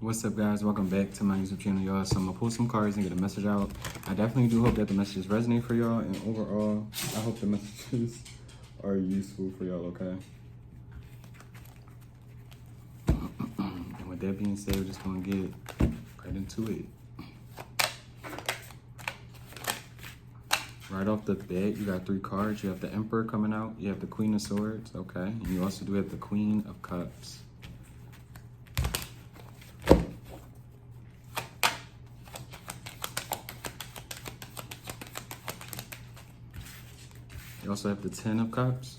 What's up, guys? Welcome back to my YouTube channel, y'all. So I'm gonna pull some cards and get a message out. I definitely do hope that the messages resonate for y'all, and overall, I hope the messages are useful for y'all, okay? And with that being said, we're just gonna get right into it. Right off the bat, you got 3 cards. You have the Emperor coming out. You have the Queen of Swords, okay? And you also do have the Queen of Cups. You also have the 10 of Cups.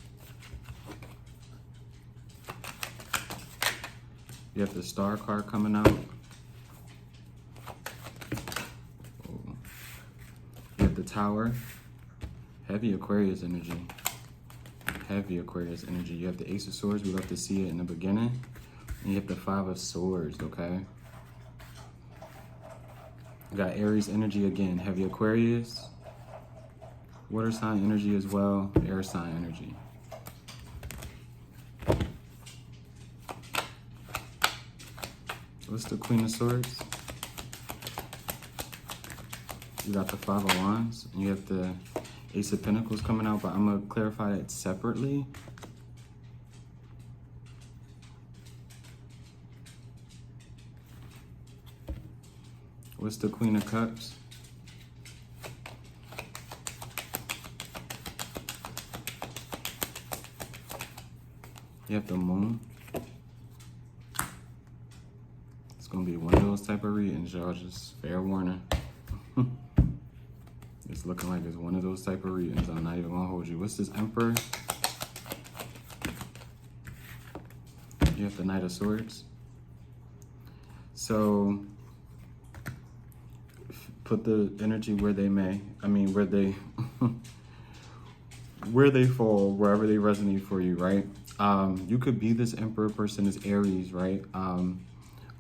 You have the Star card coming out. You have the Tower. Heavy Aquarius energy. Heavy Aquarius energy. You have the Ace of Swords. We love to see it in the beginning. And you have the 5 of Swords, okay? You got Aries energy again. Heavy Aquarius. Water sign energy as well. Air sign energy. What's the Queen of Swords? You got the 5 of Wands. And you have the Ace of Pentacles coming out, but I'm going to clarify it separately. What's the Queen of Cups? You have the Moon. It's going to be one of those type of readings, y'all. Just fair warning. It's looking like it's one of those type of readings. I'm not even going to hold you. What's this Emperor? You have the Knight of Swords. So, put the energy where they may. I mean, where they where they fall, wherever they resonate for you, right? You could be this Emperor person is Aries, right?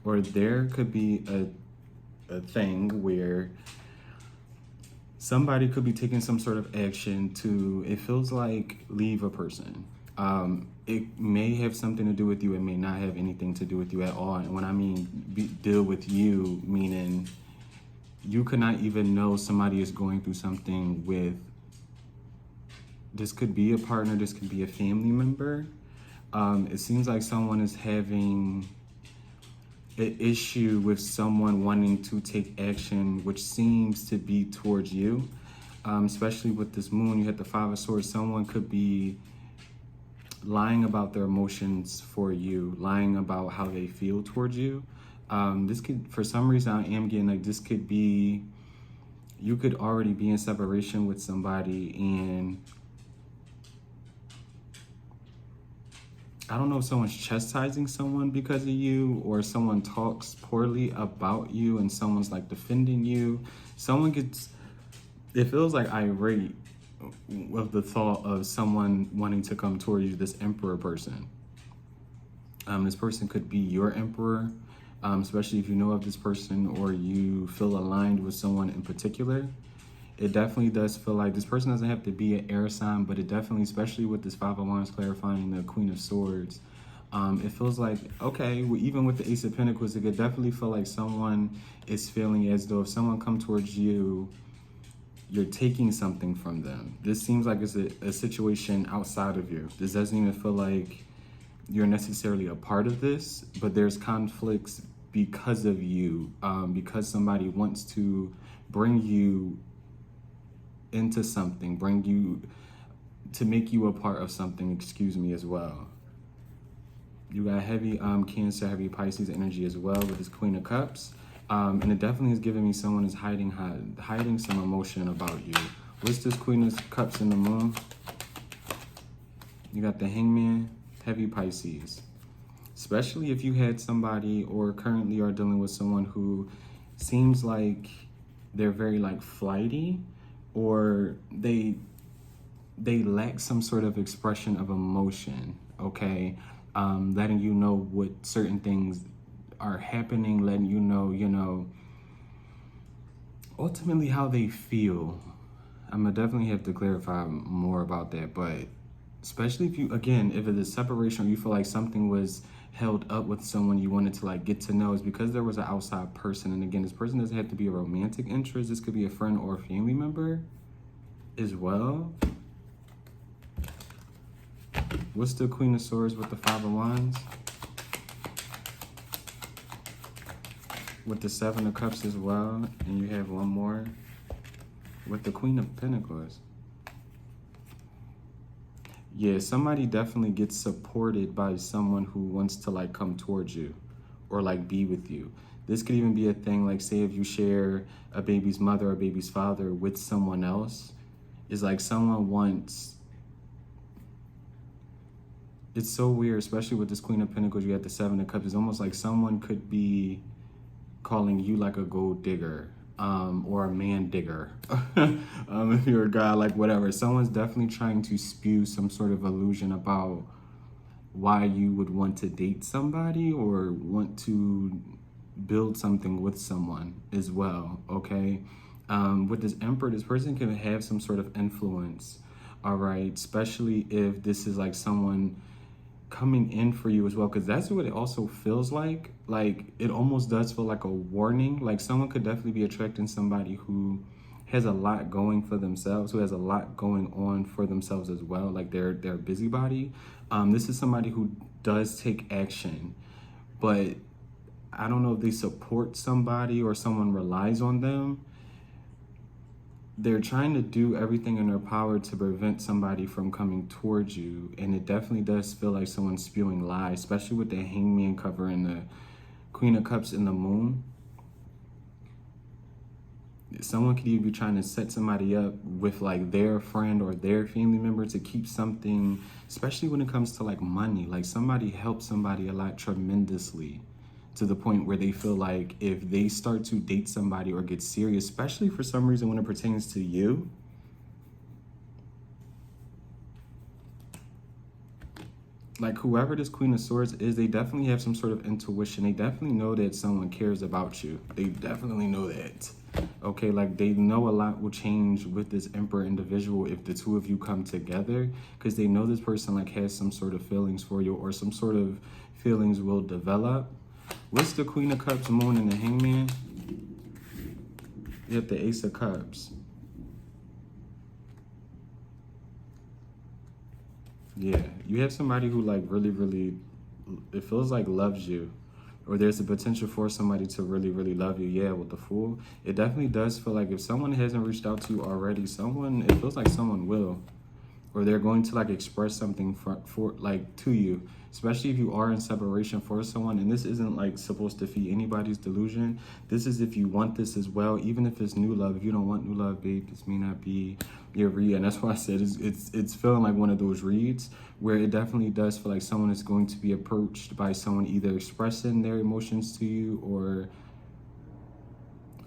Or there could be a thing where somebody could be taking some sort of action to, it feels like, leave a person. It may have something to do with you. It may not have anything to do with you at all. And when I mean deal with you, meaning you could not even know somebody is going through something with, this could be a partner, this could be a family member. It seems like someone is having an issue with someone wanting to take action, which seems to be towards you. Especially with this Moon, you had the 5 of Swords. Someone could be lying about their emotions for you, lying about how they feel towards you. This could, for some reason, I am getting like this could be, you could already be in separation with somebody, and I don't know if someone's chastising someone because of you, or someone talks poorly about you and someone's like defending you. Someone gets, it feels like irate of the thought of someone wanting to come toward you, this Emperor person. This person could be your Emperor, especially if you know of this person or you feel aligned with someone in particular. It definitely does feel like this person doesn't have to be an air sign, but it definitely, especially with this 5 of Wands clarifying the Queen of Swords, it feels like, okay, even with the Ace of Pentacles, it could definitely feel like someone is feeling as though if someone comes towards you, you're taking something from them. This seems like it's a situation outside of you. This doesn't even feel like you're necessarily a part of this, but there's conflicts because of you, because somebody wants to bring you into something, bring you to make you a part of something, excuse me, as well. You got heavy Cancer, heavy Pisces energy as well with this Queen of Cups. And it definitely is giving me someone is hiding some emotion about you. What's this Queen of Cups in the Moon? You got the Hangman, heavy Pisces. Especially if you had somebody or currently are dealing with someone who seems like they're very like flighty, or they lack some sort of expression of emotion, okay? Letting you know what certain things are happening, letting you know, ultimately how they feel. I'm gonna definitely have to clarify more about that, but especially if you, again, if it is separation or you feel like something was held up with someone you wanted to like get to know is because there was an outside person. And again, this person doesn't have to be a romantic interest. This could be a friend or a family member as well. What's the Queen of Swords with the Five of Wands? With the Seven of Cups as well. And you have one more with the Queen of Pentacles. Yeah, somebody definitely gets supported by someone who wants to like come towards you or like be with you. This could even be a thing like, say if you share a baby's mother or baby's father with someone else, is like someone wants, it's so weird, especially with this Queen of Pentacles, you have the Seven of Cups. It's almost like someone could be calling you like a gold digger. Or a man digger, if you're a guy, like whatever. Someone's definitely trying to spew some sort of illusion about why you would want to date somebody or want to build something with someone as well, okay? With this Emperor, this person can have some sort of influence, all right? Especially if this is like someone coming in for you as well, because that's what it also feels like. Like it almost does feel like a warning. Like someone could definitely be attracting somebody who has a lot going for themselves, who has a lot going on for themselves as well. Like they're a busybody. This is somebody who does take action, but I don't know if they support somebody or someone relies on them. They're trying to do everything in their power to prevent somebody from coming towards you. And it definitely does feel like someone's spewing lies, especially with the Hangman cover and the Queen of Cups and the Moon. Someone could even be trying to set somebody up with like their friend or their family member to keep something, especially when it comes to like money. Like somebody helps somebody a lot tremendously, to the point where they feel like if they start to date somebody or get serious, especially for some reason when it pertains to you, like whoever this Queen of Swords is, they definitely have some sort of intuition. They definitely know that someone cares about you. They definitely know that. Okay, like they know a lot will change with this Emperor individual if the two of you come together, because they know this person like has some sort of feelings for you, or some sort of feelings will develop. What's the Queen of Cups, Moon, and the Hangman? You have the Ace of Cups. Yeah, you have somebody who like really, it feels like loves you. Or there's a potential for somebody to really love you. Yeah, with the Fool. It definitely does feel like if someone hasn't reached out to you already, it feels like someone will. Or they're going to like express something for like to you, especially if you are in separation for someone. And this isn't like supposed to feed anybody's delusion. This is if you want this as well, even if it's new love. If you don't want new love, babe, this may not be your read. And that's why I said it's feeling like one of those reads where it definitely does feel like someone is going to be approached by someone either expressing their emotions to you or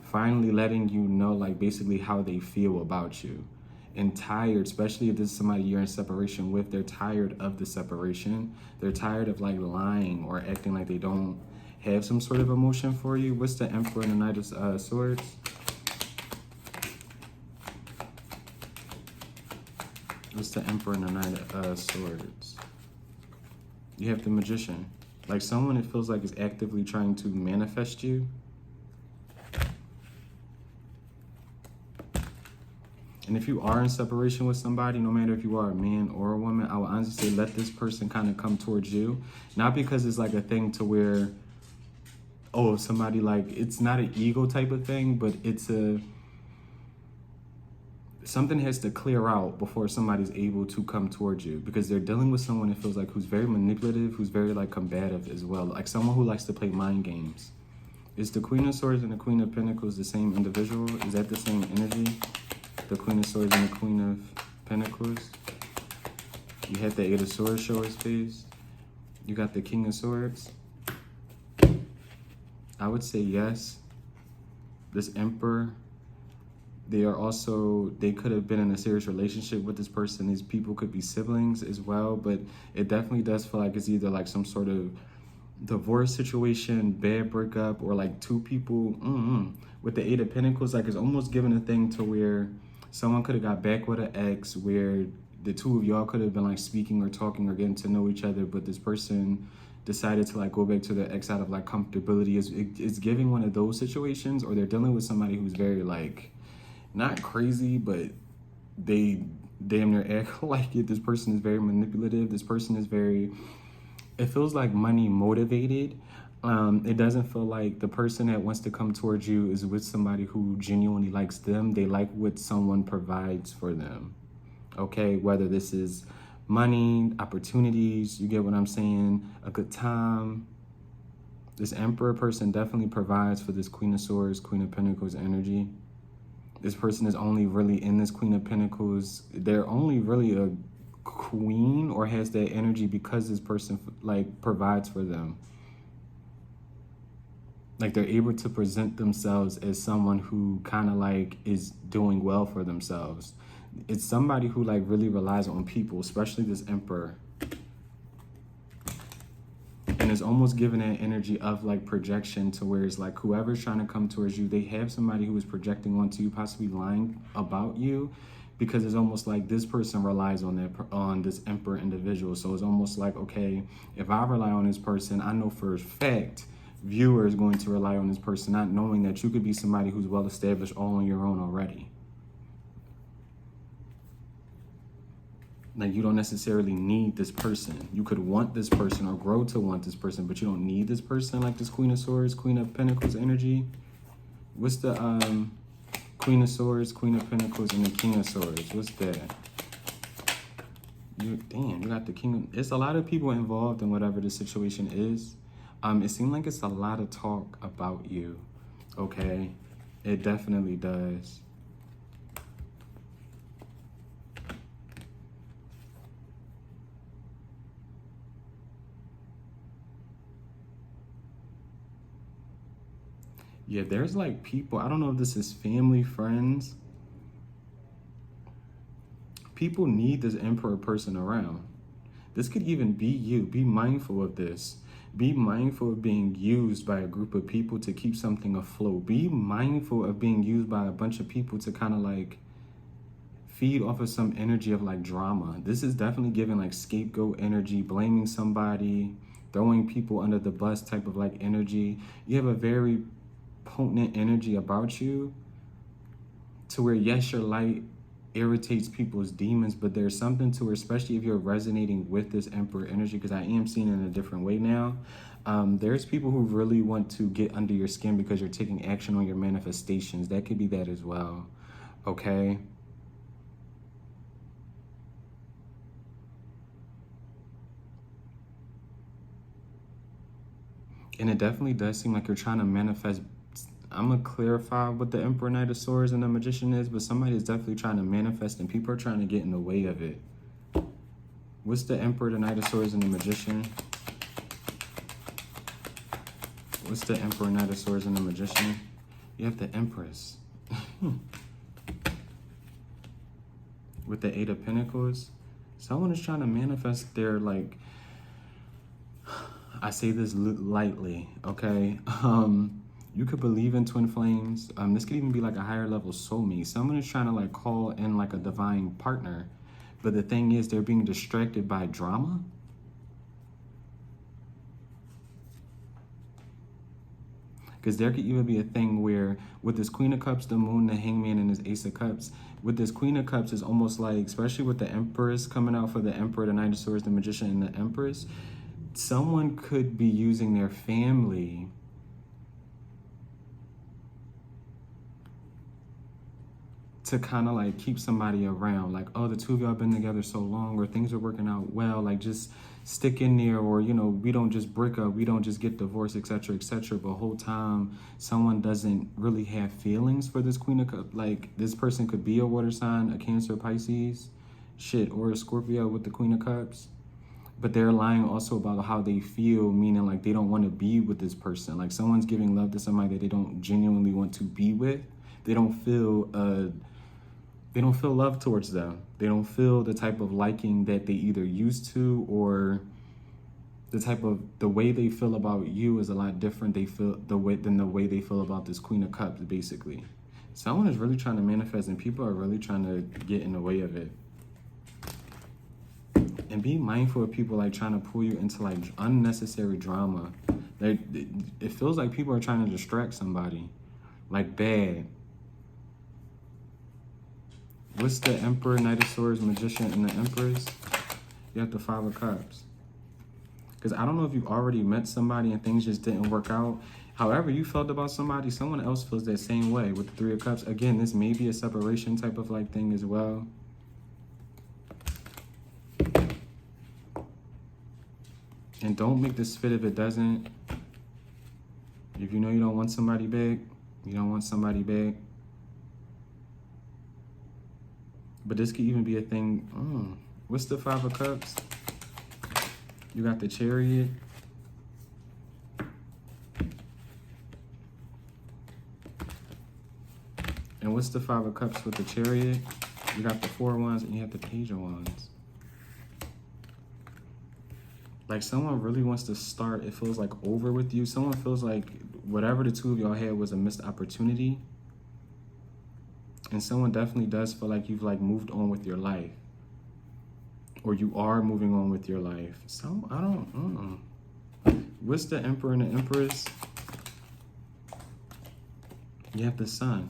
finally letting you know like basically how they feel about you. And tired, especially if this is somebody you're in separation with, they're tired of the separation. They're tired of like lying or acting like they don't have some sort of emotion for you. What's the Emperor and the Knight of Swords? What's the Emperor and the Knight of Swords? You have the Magician. Like someone, it feels like is actively trying to manifest you. And if you are in separation with somebody, no matter if you are a man or a woman, I would honestly say let this person kind of come towards you. Not because it's like a thing to where, oh, somebody like, it's not an ego type of thing, but it's something has to clear out before somebody's able to come towards you, because they're dealing with someone it feels like who's very manipulative, who's very like combative as well. Like someone who likes to play mind games. Is the Queen of Swords and the Queen of Pentacles the same individual? Is that the same energy? The Queen of Swords and the Queen of Pentacles. You had the Eight of Swords show his face. You got the King of Swords. I would say yes. This Emperor, they could have been in a serious relationship with this person. These people could be siblings as well, but it definitely does feel like it's either like some sort of divorce situation, bad breakup, or like two people. With the Eight of Pentacles, like it's almost given a thing to where someone could have got back with an ex, where the two of y'all could have been like speaking or talking or getting to know each other, but this person decided to like go back to their ex out of like comfortability. It's giving one of those situations, or they're dealing with somebody who's very like, not crazy, but they damn near act like it. This person is very manipulative. This person is very, it feels like money motivated. It doesn't feel like the person that wants to come towards you is with somebody who genuinely likes them. They like what someone provides for them. Okay, whether this is money, opportunities, you get what I'm saying, a good time. This Emperor person definitely provides for this Queen of Swords, Queen of Pentacles energy. This person is only really in this Queen of Pentacles. They're only really a queen or has that energy because this person like provides for them. Like they're able to present themselves as someone who kind of like is doing well for themselves. It's somebody who like really relies on people, especially this Emperor. And it's almost giving that energy of like projection to where it's like whoever's trying to come towards you, they have somebody who is projecting onto you, possibly lying about you, because it's almost like this person relies on this Emperor individual. So it's almost like, okay, if I rely on this person, I know for a fact viewer is going to rely on this person, not knowing that you could be somebody who's well established all on your own already. Like you don't necessarily need this person. You could want this person or grow to want this person, but you don't need this person. Like this Queen of Swords, Queen of Pentacles energy. What's the Queen of Swords, Queen of Pentacles, and the King of Swords? What's that? Damn, you got the King of... It's a lot of people involved in whatever the situation is. It seems like it's a lot of talk about you, okay? It definitely does. Yeah, there's like people, I don't know if this is family, friends. People need this Emperor person around. This could even be you. Be mindful of this. Be mindful of being used by a group of people to keep something afloat. Be mindful of being used by a bunch of people to kind of like feed off of some energy of like drama. This is definitely giving like scapegoat energy, blaming somebody, throwing people under the bus type of like energy. You have a very potent energy about you to where, yes, your light irritates people's demons, but there's something to it, especially if you're resonating with this Emperor energy, because I am seeing it in a different way now. There's people who really want to get under your skin because you're taking action on your manifestations. That could be that as well, okay? And it definitely does seem like you're trying to manifest. I'm going to clarify what the Emperor, Knight of Swords, and the Magician is, but somebody is definitely trying to manifest, and people are trying to get in the way of it. What's the Emperor, the Knight of Swords, and the Magician? What's the Emperor, Knight of Swords, and the Magician? You have the Empress. With the Eight of Pentacles. Someone is trying to manifest their, like, I say this lightly, okay? You could believe in twin flames. This could even be like a higher level soulmate. Someone is trying to like call in like a divine partner. But the thing is, they're being distracted by drama. Because there could even be a thing where with this Queen of Cups, the Moon, the Hangman, and this Ace of Cups, with this Queen of Cups, it's almost like, especially with the Empress coming out for the Emperor, the Knight of Swords, the Magician, and the Empress, someone could be using their family to kind of like keep somebody around, like, oh, the two of y'all been together so long, or things are working out well, like just stick in there, or, you know, we don't just break up, we don't just get divorced, etc., etc. But the whole time someone doesn't really have feelings for this Queen of Cups. Like this person could be a water sign, a Cancer, Pisces, shit, or a Scorpio with the Queen of Cups. But they're lying also about how they feel, meaning like they don't want to be with this person. Like someone's giving love to somebody that they don't genuinely want to be with. They don't feel love towards them. They don't feel the type of liking that they either used to, or the way they feel about you is a lot different. They feel than the way they feel about this Queen of Cups, basically. Someone is really trying to manifest, and people are really trying to get in the way of it. And be mindful of people like trying to pull you into like unnecessary drama. Like it feels like people are trying to distract somebody. Like bad. What's the Emperor, Knight of Swords, Magician, and the Empress? You have the Five of Cups. Because I don't know if you already met somebody and things just didn't work out. However you felt about somebody, someone else feels that same way with the Three of Cups. Again, this may be a separation type of like thing as well. And don't make this fit if it doesn't. If you know you don't want somebody big, you don't want somebody big. But this could even be a thing. What's the Five of Cups? You got the Chariot. And what's the Five of Cups with the Chariot? You got the Four of Wands and you have the Page of Wands. Like someone really wants to start, it feels like over with you. Someone feels like whatever the two of y'all had was a missed opportunity. And someone definitely does feel like you've like moved on with your life. Or you are moving on with your life. So, I don't. What's the Emperor and the Empress? You have the Sun.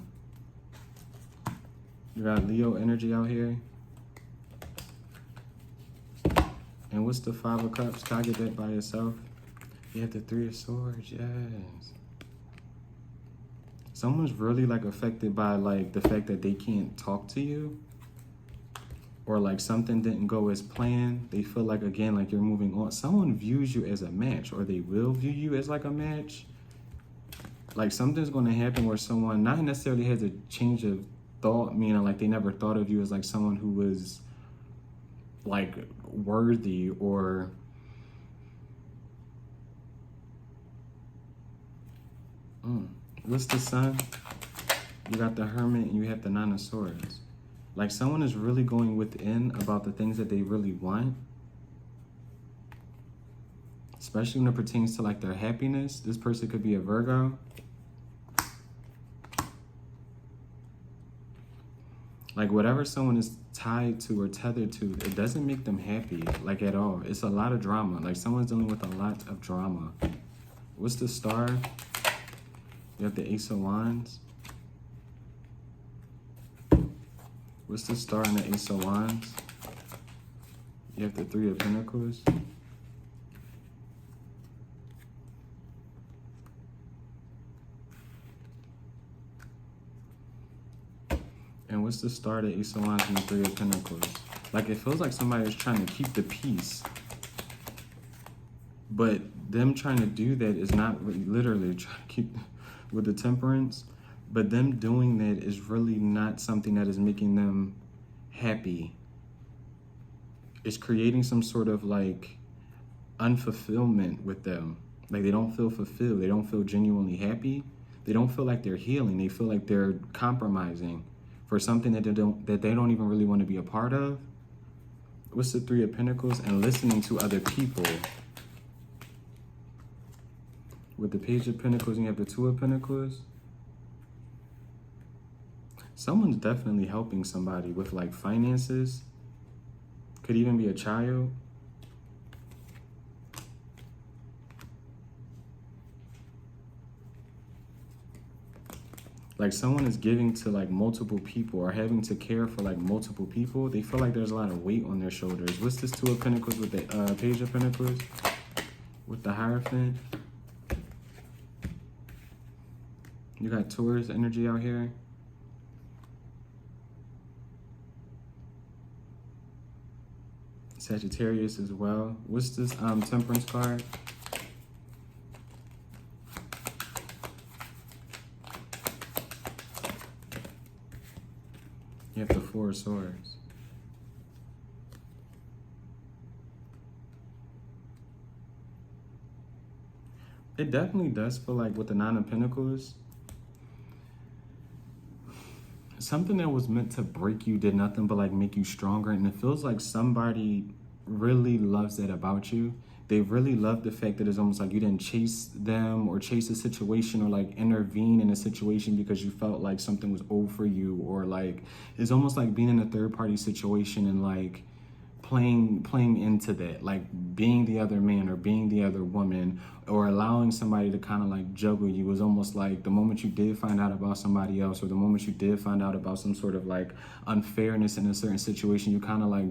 You got Leo energy out here. And what's the Five of Cups? Can I get that by yourself? You have the Three of Swords, yes. Someone's really like affected by like the fact that they can't talk to you. Or like something didn't go as planned. They feel like, again, like you're moving on. Someone views you as a match, or they will view you as like a match. Like something's going to happen where someone not necessarily has a change of thought, meaning like they never thought of you as like someone who was like worthy or what's the Sun? You got the Hermit and you have the Nine of Swords. Like someone is really going within about the things that they really want. Especially when it pertains to like their happiness. This person could be a Virgo. Like whatever someone is tied to or tethered to, it doesn't make them happy, like at all. It's a lot of drama. Like someone's dealing with a lot of drama. What's the Star? You have the Ace of Wands. What's the Star and the Ace of Wands? You have the Three of Pentacles. And what's the Star, the Ace of Wands, and the Three of Pentacles? Like it feels like somebody is trying to keep the peace. But them trying to do that is not literally trying to keep with the Temperance. But them doing that is really not something that is making them happy. It's creating some sort of like unfulfillment with them. Like they don't feel fulfilled. They don't feel genuinely happy. They don't feel like they're healing. They feel like they're compromising for something that they don't even really want to be a part of. What's the Three of Pentacles? And listening to other people. With the Page of Pentacles, and you have the Two of Pentacles. Someone's definitely helping somebody with like finances. Could even be a child. Like someone is giving to like multiple people or having to care for like multiple people. They feel like there's a lot of weight on their shoulders. What's this Two of Pentacles with the Page of Pentacles? With the Hierophant. You got Taurus energy out here. Sagittarius as well. What's this Temperance card? You have the Four of Swords. It definitely does feel like with the Nine of Pentacles, something that was meant to break you did nothing but like make you stronger. And it feels like somebody really loves that about you. They really love the fact that it's almost like you didn't chase them or chase a situation or like intervene in a situation because you felt like something was owed for you, or like it's almost like being in a third party situation and like playing into that, like being the other man or being the other woman, or allowing somebody to kind of like juggle you. Was almost like the moment you did find out about somebody else, or the moment you did find out about some sort of like unfairness in a certain situation, you kind of like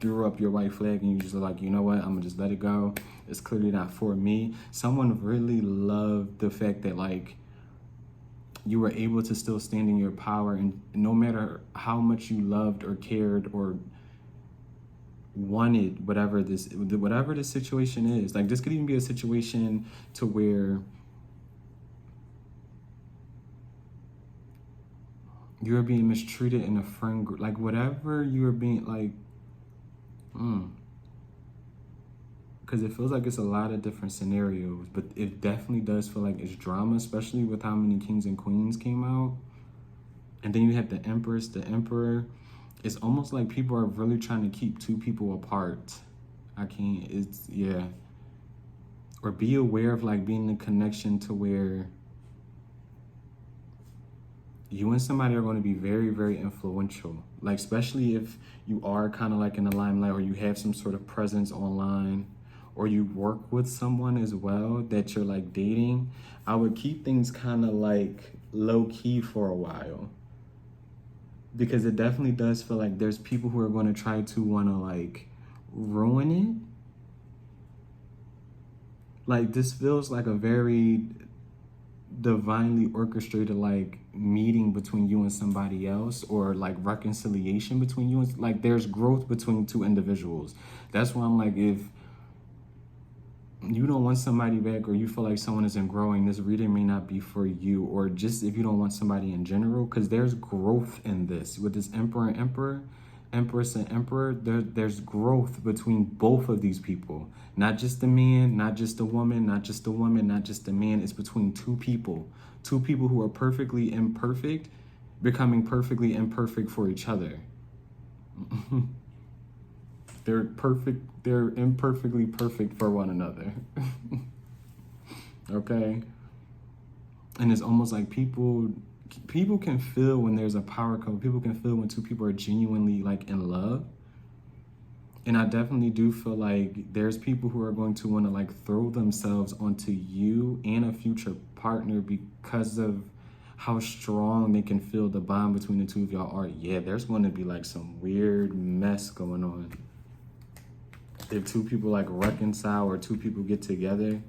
threw up your white flag and you just like, you know what, I'm gonna just let it go. It's clearly not for me. Someone really loved the fact that like you were able to still stand in your power, and no matter how much you loved or cared or wanted whatever the situation is. Like, this could even be a situation to where you're being mistreated in a friend group, like whatever you're being like, because it feels like it's a lot of different scenarios, but it definitely does feel like it's drama, especially with how many kings and queens came out. And then you have the empress, the emperor. It's almost like people are really trying to keep two people apart. Yeah. Or be aware of like being in a connection to where you and somebody are going to be very, very influential. Like, especially if you are kind of like in the limelight, or you have some sort of presence online, or you work with someone as well that you're like dating. I would keep things kind of like low key for a while, because it definitely does feel like there's people who are going to try to want to like ruin it. Like, this feels like a very divinely orchestrated like meeting between you and somebody else, or like reconciliation between you and, like, there's growth between two individuals. That's why I'm like, if you don't want somebody back, or you feel like someone isn't growing, this reading may not be for you. Or just if you don't want somebody in general, because there's growth in this with this emperor and emperor, empress and emperor. There's growth between both of these people, not just the man, not just the woman, not just the woman, not just the man. It's between two people who are perfectly imperfect becoming perfectly imperfect for each other. They're imperfectly perfect for one another. Okay? And it's almost like people can feel when there's a power couple. People can feel when two people are genuinely like in love. And I definitely do feel like there's people who are going to want to like throw themselves onto you and a future partner because of how strong they can feel the bond between the two of y'all are. Yeah, there's going to be like some weird mess going on if two people like reconcile, or two people get together.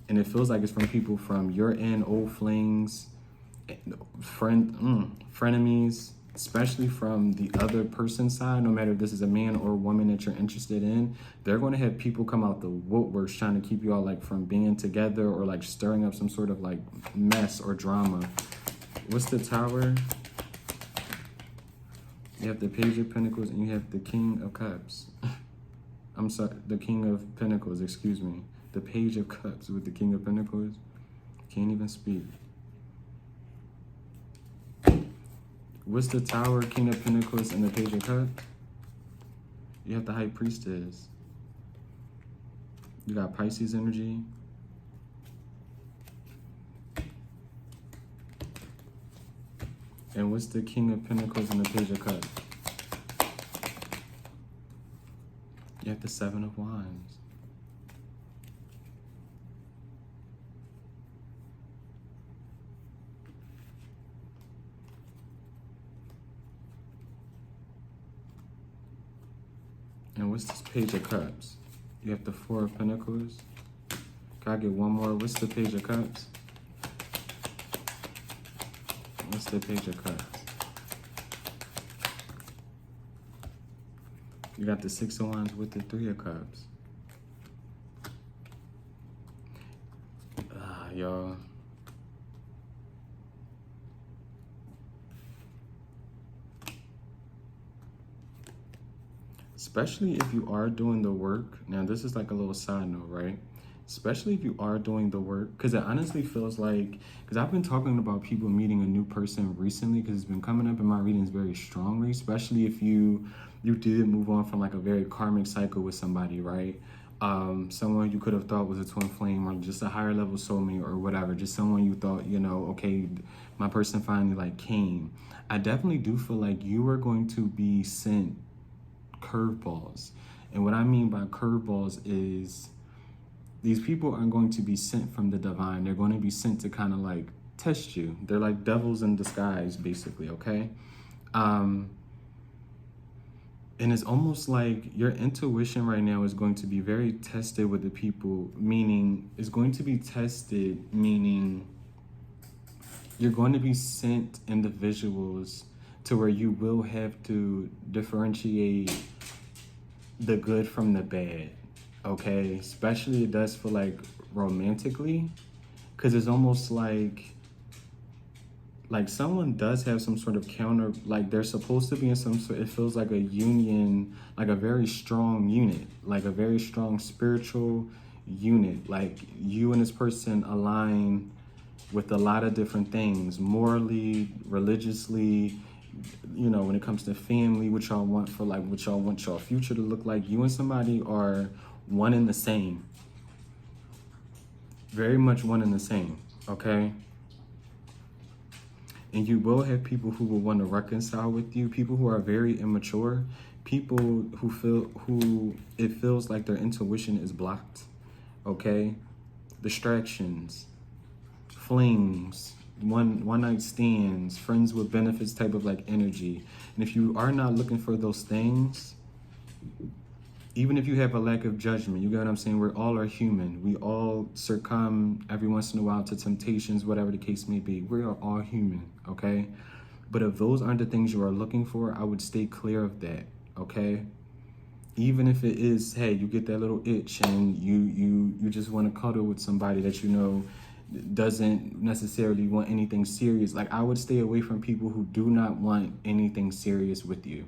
And it feels like it's from people from your end, old flings, frenemies, especially from the other person's side. No matter if this is a man or a woman that you're interested in, they're going to have people come out the woodworks trying to keep you all like from being together, or like stirring up some sort of like mess or drama. What's the Tower? You have the Page of Pentacles and you have the King of Cups. I'm sorry, the King of Pentacles, excuse me. The Page of Cups with the King of Pentacles. Can't even speak. What's the Tower, King of Pentacles, and the Page of Cups? You have the High Priestess. You got Pisces energy. And what's the King of Pentacles and the Page of Cups? You have the Seven of Wands. And what's this Page of Cups? You have the Four of Pentacles. Can I get one more? What's the Page of Cups? What's the Page of Cups? You got the Six of Wands with the Three of Cups. Y'all. Especially if you are doing the work. Now, this is like a little side note, right? Especially if you are doing the work, because it honestly feels like, because I've been talking about people meeting a new person recently, because it's been coming up in my readings very strongly, especially if you did move on from like a very karmic cycle with somebody, right? Someone you could have thought was a twin flame, or just a higher level soulmate, or whatever, just someone you thought, you know, okay, my person finally like came. I definitely do feel like you are going to be sent curveballs. And what I mean by curveballs is these people aren't going to be sent from the divine. They're going to be sent to kind of like test you. They're like devils in disguise, basically, okay? And it's almost like your intuition right now is going to be very tested with the people, meaning it's going to be tested, meaning you're going to be sent individuals to where you will have to differentiate the good from the bad, okay? Especially it does feel like romantically, because it's almost like someone does have some sort of counter, like they're supposed to be in some sort, it feels like a union, like a very strong unit, like a very strong spiritual unit. Like you and this person align with a lot of different things, morally, religiously, you know, when it comes to family, what y'all want for like, what y'all want your future to look like. You and somebody are one and the same. Very much one and the same, okay? And you will have people who will want to reconcile with you, people who are very immature, people who it feels like their intuition is blocked, okay? Distractions, flings, one night stands, friends with benefits type of like energy. And if you are not looking for those things, even if you have a lack of judgment, you get what I'm saying? We all are human. We all succumb every once in a while to temptations, whatever the case may be. We are all human, okay? But if those aren't the things you are looking for, I would stay clear of that, okay? Even if it is, hey, you get that little itch and you just want to cuddle with somebody that you know doesn't necessarily want anything serious. Like, I would stay away from people who do not want anything serious with you.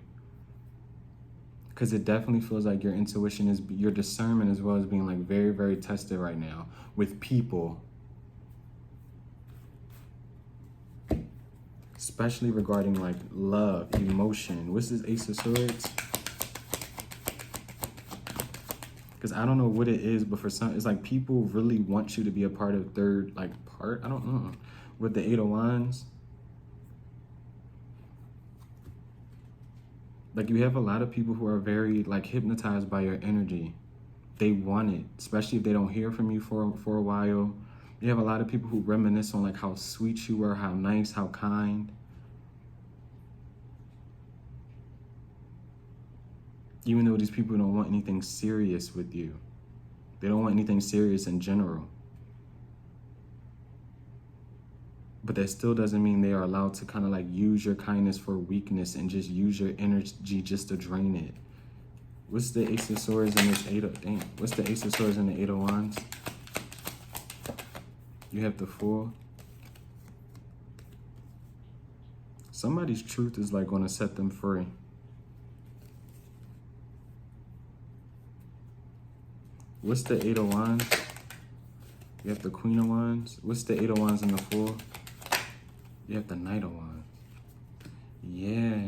Because it definitely feels like your intuition is, your discernment as well as being like very, very tested right now with people. Especially regarding like love, emotion. What's this Ace of Swords? Because I don't know what it is, but for some, it's like people really want you to be a part of third, like part, I don't know. With the Eight of Wands. Like you have a lot of people who are very like hypnotized by your energy. They want it, especially if they don't hear from you for a while. You have a lot of people who reminisce on like how sweet you were, how nice, how kind. Even though these people don't want anything serious with you. They don't want anything serious in general. But that still doesn't mean they are allowed to kind of like use your kindness for weakness and just use your energy just to drain it. What's the Ace of Swords and this what's the Ace of Swords and the Eight of Wands? You have the Fool. Somebody's truth is like going to set them free. What's the Eight of Wands? You have the Queen of Wands. What's the Eight of Wands and the Fool? You have the Knight of Wands. Yeah.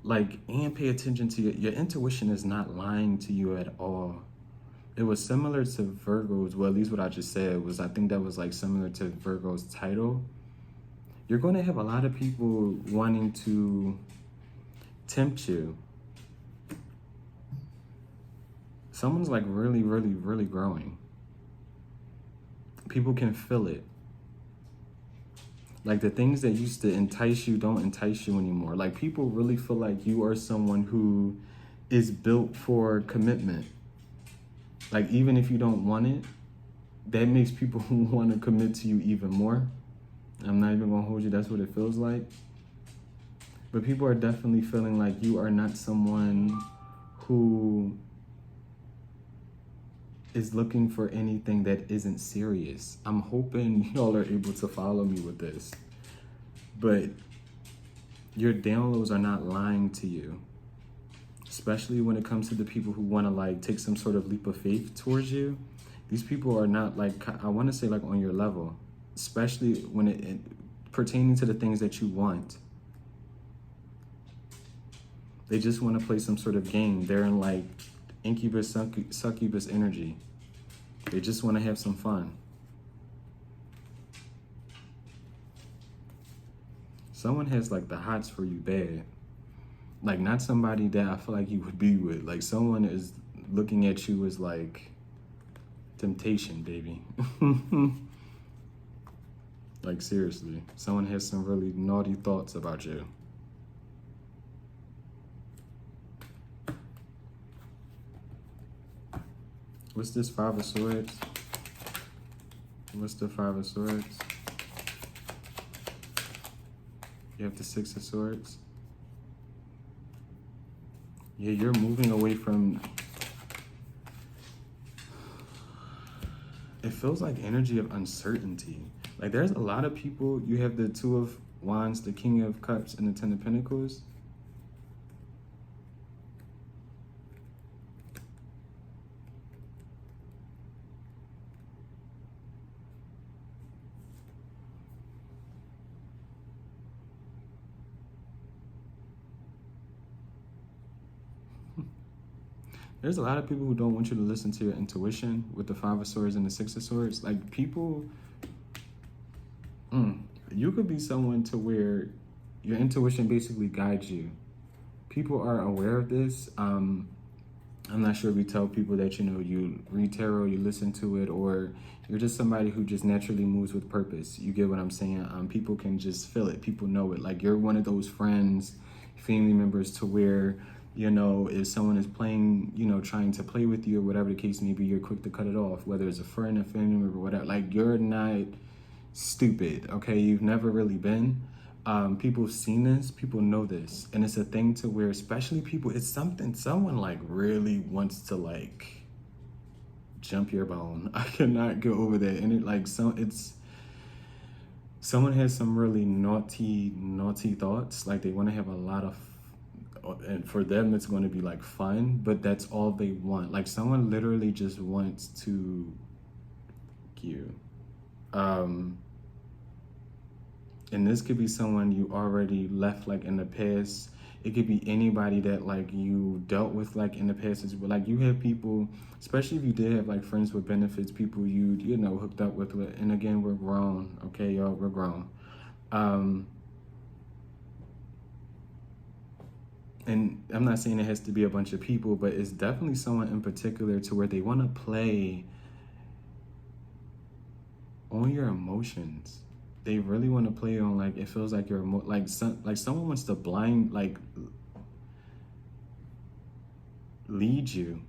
Like, and pay attention to your intuition is not lying to you at all. It was similar to Virgo's, well, at least what I just said was, I think that was like similar to Virgo's title. You're going to have a lot of people wanting to tempt you. Someone's like really, really, really growing. People can feel it. Like the things that used to entice you don't entice you anymore. Like people really feel like you are someone who is built for commitment. Like even if you don't want it, that makes people want to commit to you even more. I'm not even gonna hold you, that's what it feels like. But people are definitely feeling like you are not someone who is looking for anything that isn't serious. I'm hoping y'all are able to follow me with this. But your downloads are not lying to you. Especially when it comes to the people who want to like take some sort of leap of faith towards you. These people are not like, I want to say like on your level. Especially when it pertaining to the things that you want. They just want to play some sort of game. They're in like incubus, succubus energy. They just want to have some fun. someone has like the hots for you bad. Like not somebody that I feel like you would be with. Like someone is looking at you as like temptation, baby. Like seriously, someone has some really naughty thoughts about you. What's this Five of Swords? What's the Five of Swords? You have the Six of Swords. Yeah, you're moving away from... It feels like energy of uncertainty. Like there's a lot of people, you have the Two of Wands, the King of Cups, and the Ten of Pentacles. There's a lot of people who don't want you to listen to your intuition with the Five of Swords and the Six of Swords. Like people, you could be someone to where your intuition basically guides you. People are aware of this. I'm not sure if you tell people that, you know, you read tarot, you listen to it, or you're just somebody who just naturally moves with purpose. You get what I'm saying? People can just feel it. People know it. Like you're one of those friends, family members to where, you know, if someone is playing, you know, trying to play with you or whatever the case may be, you're quick to cut it off, whether it's a friend, a family member, whatever. Like you're not stupid, okay? You've never really been. People have seen this, people know this, and it's a thing to where, especially people, it's something someone like really wants to like jump your bone. I cannot get over that. And it like someone has some really naughty thoughts. Like they want to have a lot of, and for them it's going to be like fun, but that's all they want. Like someone literally just wants to you. And this could be someone you already left like in the past. It could be anybody that like you dealt with like in the past as well. Like you have people, especially if you did have like friends with benefits, people you know hooked up with. And again, we're grown, okay, y'all, we're grown. And I'm not saying it has to be a bunch of people, but it's definitely someone in particular to where they want to play on your emotions. They really want to play on, like, it feels like you're like someone wants to blind, like, lead you.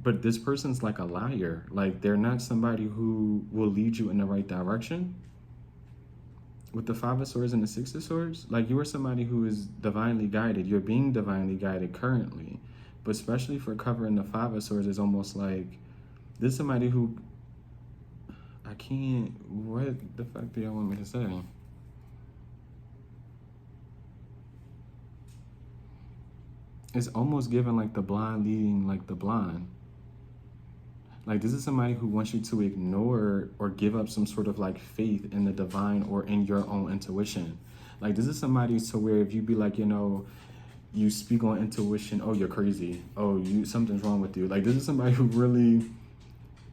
But this person's like a liar. Like they're not somebody who will lead you in the right direction. With the Five of Swords and the Six of Swords, like you are somebody who is divinely guided. You're being divinely guided currently. But especially for covering the Five of Swords, is almost like this is somebody who, I can't, what the fuck do y'all want me to say? It's almost given like the blind leading like the blind. Like this is somebody who wants you to ignore or give up some sort of like faith in the divine or in your own intuition. Like this is somebody to where if you be like, you know, you speak on intuition, oh, you're crazy. Oh, something's wrong with you. Like this is somebody who really,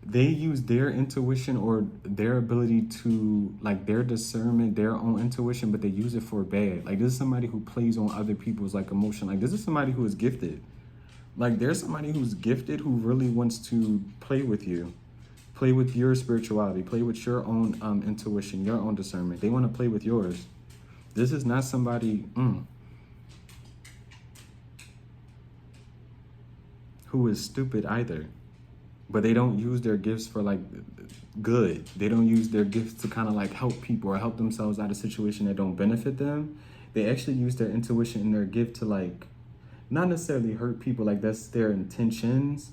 they use their intuition or their ability to, like their discernment, their own intuition, but they use it for bad. Like this is somebody who plays on other people's like emotion. Like this is somebody who is gifted. Like there's somebody who's gifted who really wants to play with you, play with your spirituality, play with your own intuition, your own discernment. They want to play with yours. This is not somebody who is stupid either, but they don't use their gifts for like good. They don't use their gifts to kind of like help people or help themselves out of a situation that don't benefit them. They actually use their intuition and their gift to like, not necessarily hurt people, like that's their intentions,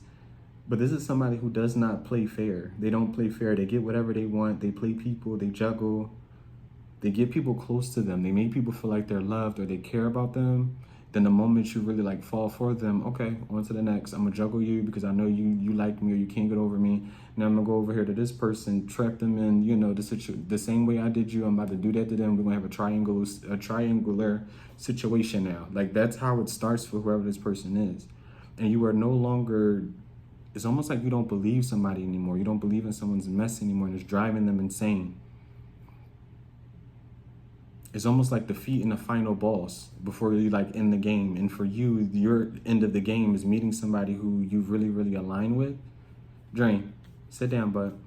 but this is somebody who does not play fair. They don't play fair. They get whatever they want. They play people, they juggle, they get people close to them. They make people feel like they're loved or they care about them. Then the moment you really like fall for them, okay, on to the next. I'm gonna juggle you because I know you like me or you can't get over me. Now I'm gonna go over here to this person, trap them in, you know, the same way I did you. I'm about to do that to them. We're gonna have a triangular situation now. Like that's how it starts for whoever this person is. And you are no longer, it's almost like you don't believe somebody anymore. You don't believe in someone's mess anymore, and it's driving them insane. It's almost like defeating the final boss before you like end the game. And for you, your end of the game is meeting somebody who you really, really align with. Drain. Sit down, bud.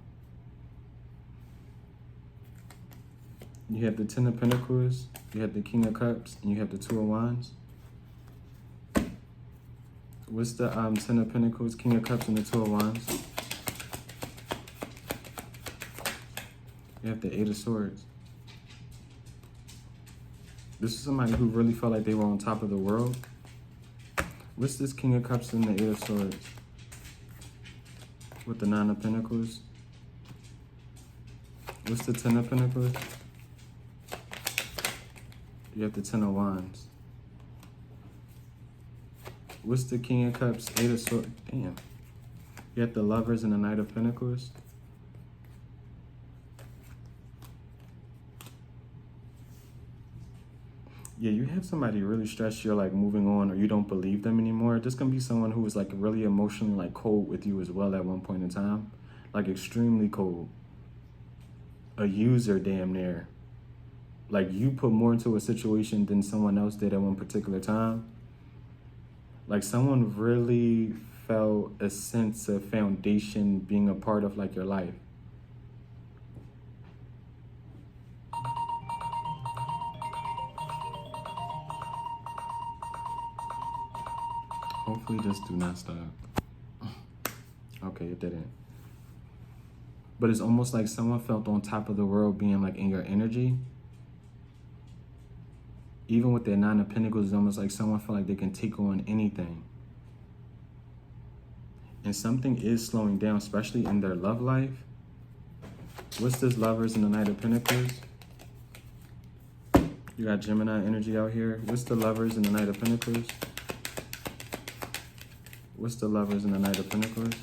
You have the Ten of Pentacles, you have the King of Cups, and you have the Two of Wands. What's the Ten of Pentacles, King of Cups, and the Two of Wands? You have the Eight of Swords. This is somebody who really felt like they were on top of the world. What's this King of Cups and the Eight of Swords? With the Nine of Pentacles. What's the Ten of Pentacles? You have the Ten of Wands. What's the King of Cups, Eight of Swords? Damn. You have the Lovers and the Knight of Pentacles. Yeah, you have somebody really stressed you're like moving on or you don't believe them anymore. This can be someone who was like really emotionally like cold with you as well at one point in time. Like extremely cold. A user damn near. Like you put more into a situation than someone else did at one particular time. Like someone really felt a sense of foundation being a part of like your life. Hopefully this do not stop. Okay, it didn't. But it's almost like someone felt on top of the world being like in your energy. Even with their Nine of Pentacles, it's almost like someone felt like they can take on anything. And something is slowing down, especially in their love life. What's this Lovers and the Knight of Pentacles? You got Gemini energy out here. What's the Lovers and the Knight of Pentacles? What's the Lovers and the Knight of Pentacles?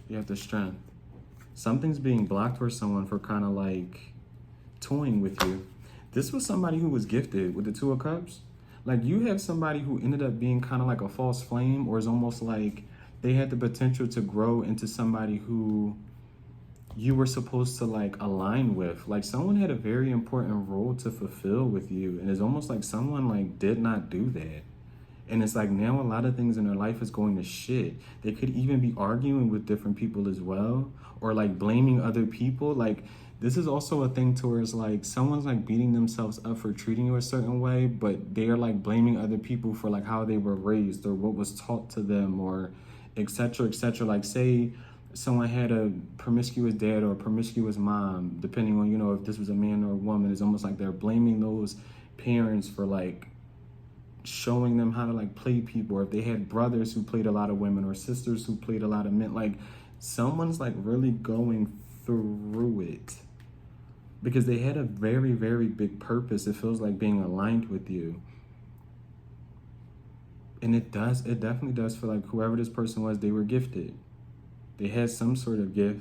You have the Strength. Something's being blocked for someone for kind of like toying with you. This was somebody who was gifted with the Two of Cups. Like you have somebody who ended up being kind of like a false flame, or is almost like they had the potential to grow into somebody who you were supposed to like align with. Like someone had a very important role to fulfill with you. And it's almost like someone like did not do that. And it's like now a lot of things in their life is going to shit. They could even be arguing with different people as well, or like blaming other people. Like this is also a thing to where it's like someone's like beating themselves up for treating you a certain way, but they are like blaming other people for like how they were raised or what was taught to them, or etc. etc. Like say someone had a promiscuous dad or a promiscuous mom, depending on, you know, if this was a man or a woman. It's almost like they're blaming those parents for like showing them how to like play people, or if they had brothers who played a lot of women or sisters who played a lot of men. Like someone's like really going through it because they had a very, very big purpose. It feels like being aligned with you. And it definitely does feel like whoever this person was, they were gifted. They had some sort of gift.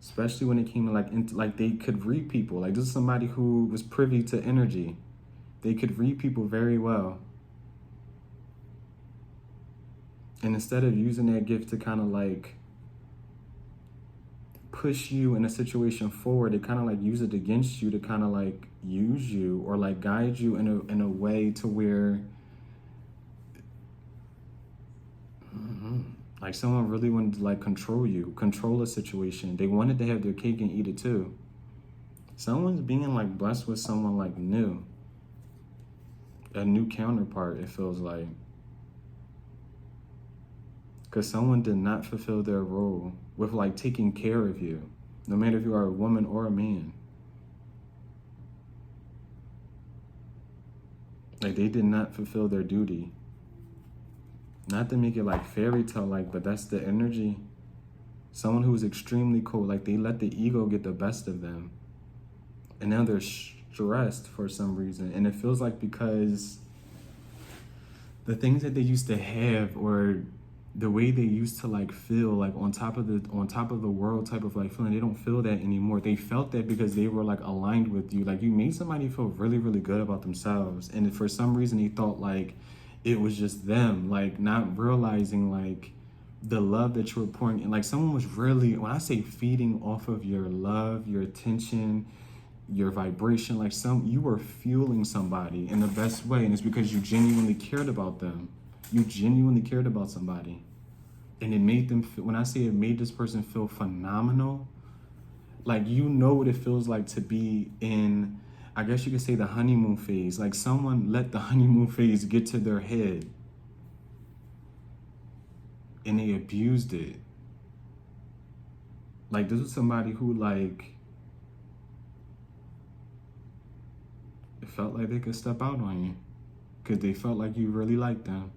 Especially when it came to like they could read people. Like this is somebody who was privy to energy. They could read people very well. And instead of using that gift to kind of like push you in a situation forward, they kind of like use it against you to kind of like use you or like guide you in a way to where like someone really wanted to like control you, control a situation. They wanted to have their cake and eat it too. Someone's being like blessed with someone like new. A new counterpart, it feels like. Because someone did not fulfill their role with like taking care of you, no matter if you are a woman or a man. Like they did not fulfill their duty. Not to make it like fairy tale like, but that's the energy. Someone who is extremely cold, like they let the ego get the best of them. And now they're stressed for some reason. And it feels like because the things that they used to have, or the way they used to like feel like on top of the world type of like feeling, they don't feel that anymore. They felt that because they were like aligned with you. Like you made somebody feel really, really good about themselves. And for some reason they thought like it was just them, like not realizing like the love that you were pouring in. Like someone was really, when I say feeding off of your love, your attention, your vibration, like you were fueling somebody in the best way, and it's because you genuinely cared about them. You genuinely cared about somebody, and it made them feel, when I say it made this person feel phenomenal, like, you know what it feels like to be in, I guess you could say, the honeymoon phase. Like, someone let the honeymoon phase get to their head and they abused it. Like, this was somebody who, like, it felt like they could step out on you because they felt like you really liked them.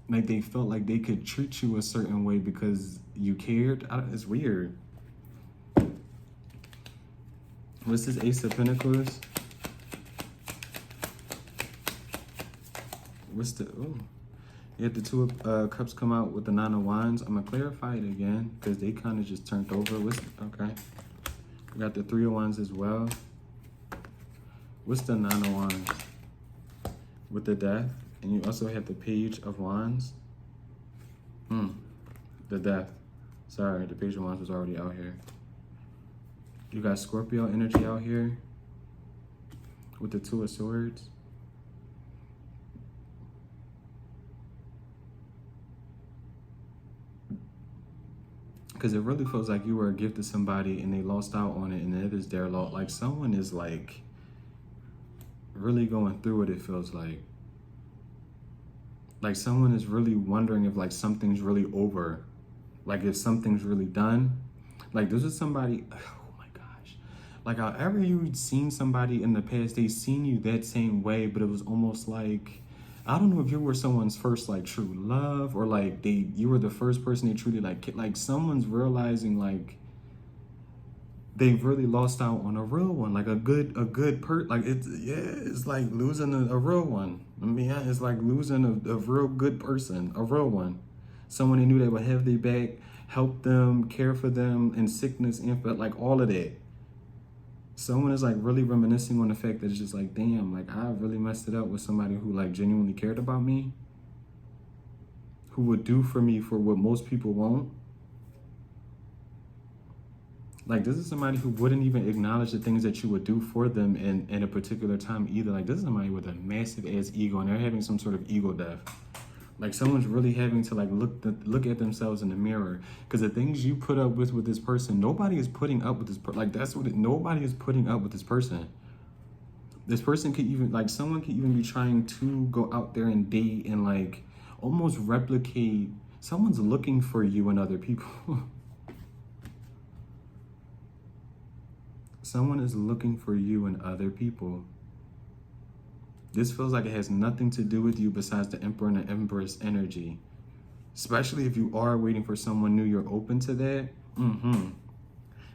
Like, they felt like they could treat you a certain way because you cared. It's weird. What's this Ace of Pentacles? What's the, oh, you had the Two of Cups come out with the Nine of Wands. I'm gonna clarify it again because they kind of just turned over. Okay. We got the Three of Wands as well. What's the Nine of Wands? With the Death. And you also have the Page of Wands. The Death. Sorry, the Page of Wands was already out here. You got Scorpio energy out here with the Two of Swords. Because it really feels like you were a gift to somebody and they lost out on it, and it is their loss. Like, someone is, like, really going through it, it feels like. Like, someone is really wondering if, like, something's really over. Like, if something's really done. Like, this is somebody, oh my gosh. Like, however you'd seen somebody in the past, they seen you that same way, but it was almost like, I don't know if you were someone's first, like, true love, or, like, you were the first person they truly, like someone's realizing, like, they've really lost out on a real one, like a good like, it's like losing a real one. I mean, it's like losing a real good person, a real one. Someone they knew that would have their back, help them, care for them in sickness, and like all of that. Someone is, like, really reminiscing on the fact that it's just like, damn, like, I really messed it up with somebody who, like, genuinely cared about me, who would do for me for what most people won't. Like, this is somebody who wouldn't even acknowledge the things that you would do for them in a particular time either. Like, this is somebody with a massive ass ego, and they're having some sort of ego death. Like, someone's really having to, like, look at themselves in the mirror, because the things you put up with this person, nobody is putting up with this person. Like, that's what nobody is putting up with this person. This person could even, like, someone could even be trying to go out there and date and, like, almost replicate. Someone's looking for you in other people. Someone is looking for you in other people. This feels like it has nothing to do with you besides the Emperor and the Empress energy. Especially if you are waiting for someone new, you're open to that.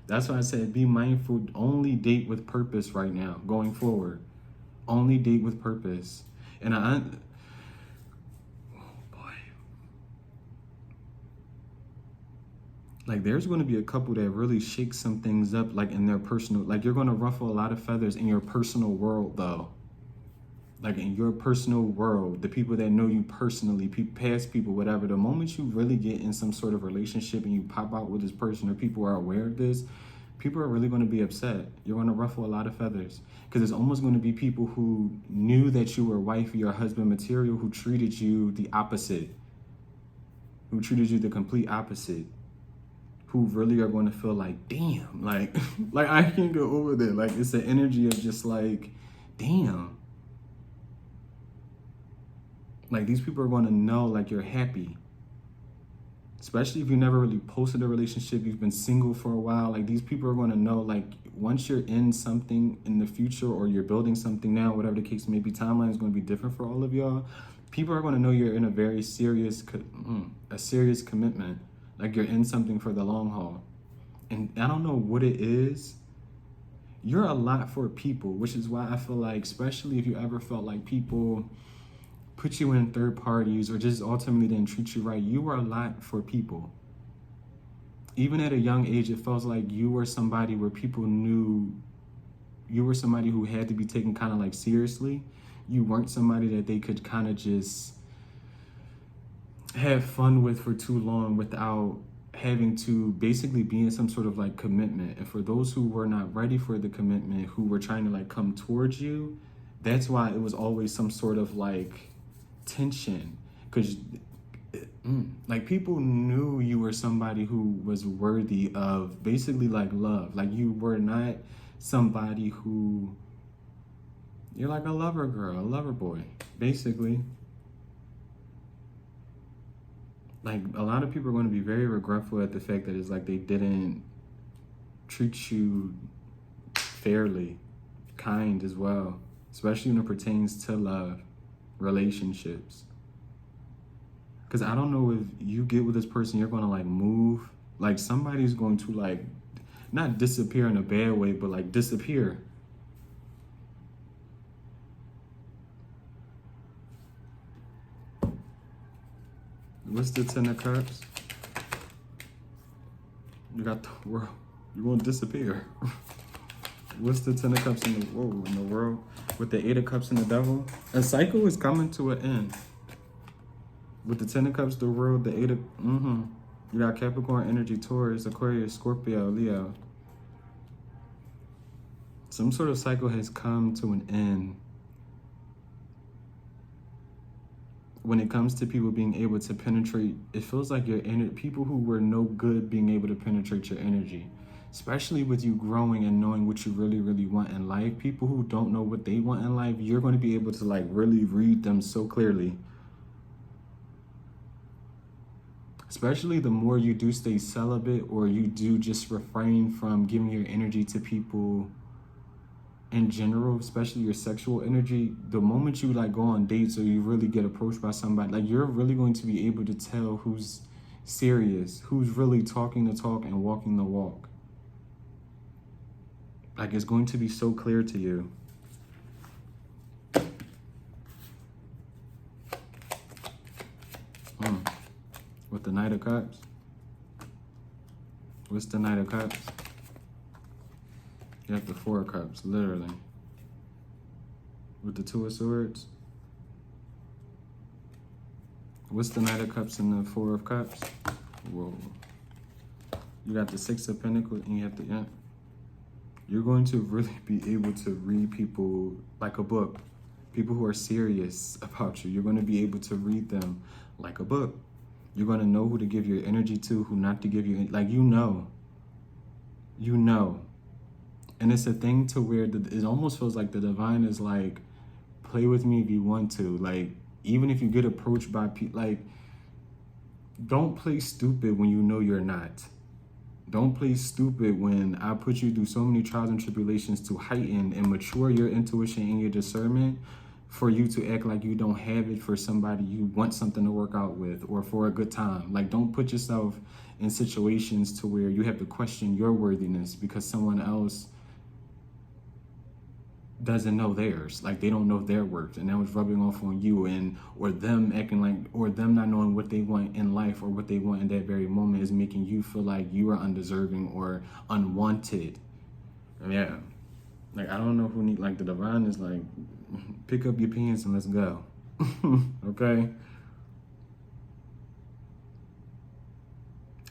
That's why I said be mindful. Only date with purpose right now, going forward. Only date with purpose. And oh boy. Like, there's going to be a couple that really shake some things up, like, in their personal, like, you're going to ruffle a lot of feathers in your personal world, though. Like, in your personal world, the people that know you personally, past people, whatever, the moment you really get in some sort of relationship and you pop out with this person, or people are aware of this, people are really going to be upset. You're going to ruffle a lot of feathers, because it's almost going to be people who knew that you were wifey or husband material, who treated you the opposite, who treated you the complete opposite, who really are going to feel like, damn, like, like, I can't go over there. Like, it's an energy of just like, damn. Like, these people are going to know, like, you're happy. Especially if you never really posted a relationship, you've been single for a while. Like, these people are going to know, like, once you're in something in the future, or you're building something now, whatever the case may be, timeline is going to be different for all of y'all. People are going to know you're in a very serious, serious commitment. Like, you're in something for the long haul. And I don't know what it is. You're a lot for people, which is why I feel like, especially if you ever felt like people put you in third parties or just ultimately didn't treat you right, you were a lot for people. Even at a young age, it felt like you were somebody where people knew you were somebody who had to be taken kind of like seriously. You weren't somebody that they could kind of just have fun with for too long without having to basically be in some sort of like commitment. And for those who were not ready for the commitment, who were trying to like come towards you, that's why it was always some sort of like tension. Because like people knew you were somebody who was worthy of basically like love. Like you were not somebody who, you're like a lover girl, a lover boy, basically. Like a lot of people are going to be very regretful at the fact that it's like they didn't treat you fairly, kind as well, especially when it pertains to love, relationships. Because I don't know if you get with this person, you're going to like move, like somebody's going to like not disappear in a bad way, but like disappear. What's the Ten of Cups? You got the world. You're going to disappear. What's the Ten of Cups in the world? With the Eight of Cups and the Devil? A cycle is coming to an end. With the Ten of Cups, the world, the Eight of... You got Capricorn energy, Taurus, Aquarius, Scorpio, Leo. Some sort of cycle has come to an end. When it comes to people being able to penetrate, it feels like your people who were no good being able to penetrate your energy, especially with you growing and knowing what you really, really want in life. People who don't know what they want in life, you're going to be able to like really read them so clearly. Especially the more you do stay celibate or you do just refrain from giving your energy to people in general, especially your sexual energy. The moment you like go on dates or you really get approached by somebody, like you're really going to be able to tell who's serious, who's really talking the talk and walking the walk. Like it's going to be so clear to you. With the Knight of Cups. What's the Knight of Cups? You have the Four of Cups, literally. With the Two of Swords. What's the Knight of Cups and the Four of Cups? Whoa. You got the Six of Pentacles and you have the, yeah. You're going to really be able to read people like a book. People who are serious about you. You're going to be able to read them like a book. You're going to know who to give your energy to, who not to give you, like, you know. You know. And it's a thing to where it almost feels like the divine is like, play with me if you want to. Like, even if you get approached by people, like, don't play stupid when you know you're not. Don't play stupid when I put you through so many trials and tribulations to heighten and mature your intuition and your discernment for you to act like you don't have it for somebody you want something to work out with or for a good time. Like, don't put yourself in situations to where you have to question your worthiness because someone else doesn't know theirs. Like, they don't know their worth, and that was rubbing off on you, and or them acting like, or them not knowing what they want in life or what they want in that very moment is making you feel like you are undeserving or unwanted. Yeah. Like, I don't know who need, like, the divine is like, pick up your pants and let's go. Okay?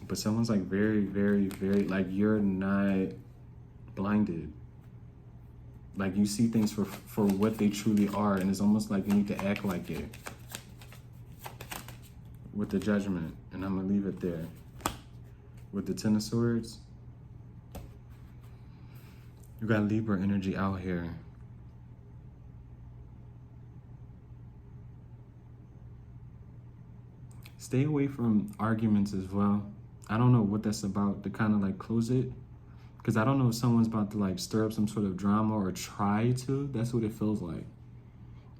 But someone's like very, very, very, like, you're not blinded. Like, you see things for what they truly are, and it's almost like you need to act like it. With the Judgment, and I'm gonna leave it there. With the Ten of Swords, you got Libra energy out here. Stay away from arguments as well. I don't know what that's about to kind of like close it. Because I don't know if someone's about to like stir up some sort of drama or try to. That's what it feels like.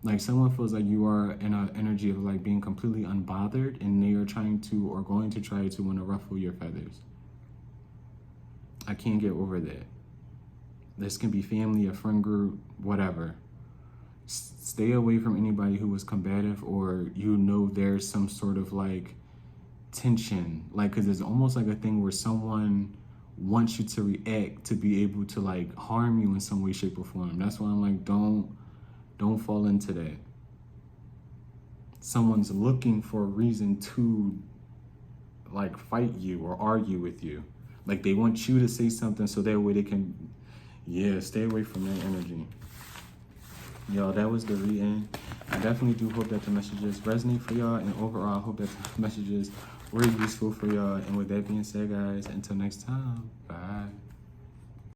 Like someone feels like you are in an energy of like being completely unbothered and they are trying to or going to try to want to ruffle your feathers. I can't get over that. This can be family, a friend group, whatever. Stay away from anybody who is combative or you know there's some sort of like tension. Like, because it's almost like a thing where someone wants you to react to be able to like harm you in some way, shape, or form. That's why I'm like, don't fall into that. Someone's looking for a reason to like fight you or argue with you. Like they want you to say something so that way they can, yeah, stay away from that energy. Yo, that was the reading. I definitely do hope that the messages resonate for y'all, and overall I hope that the messages were useful for y'all. And with that being said, guys, until next time, bye.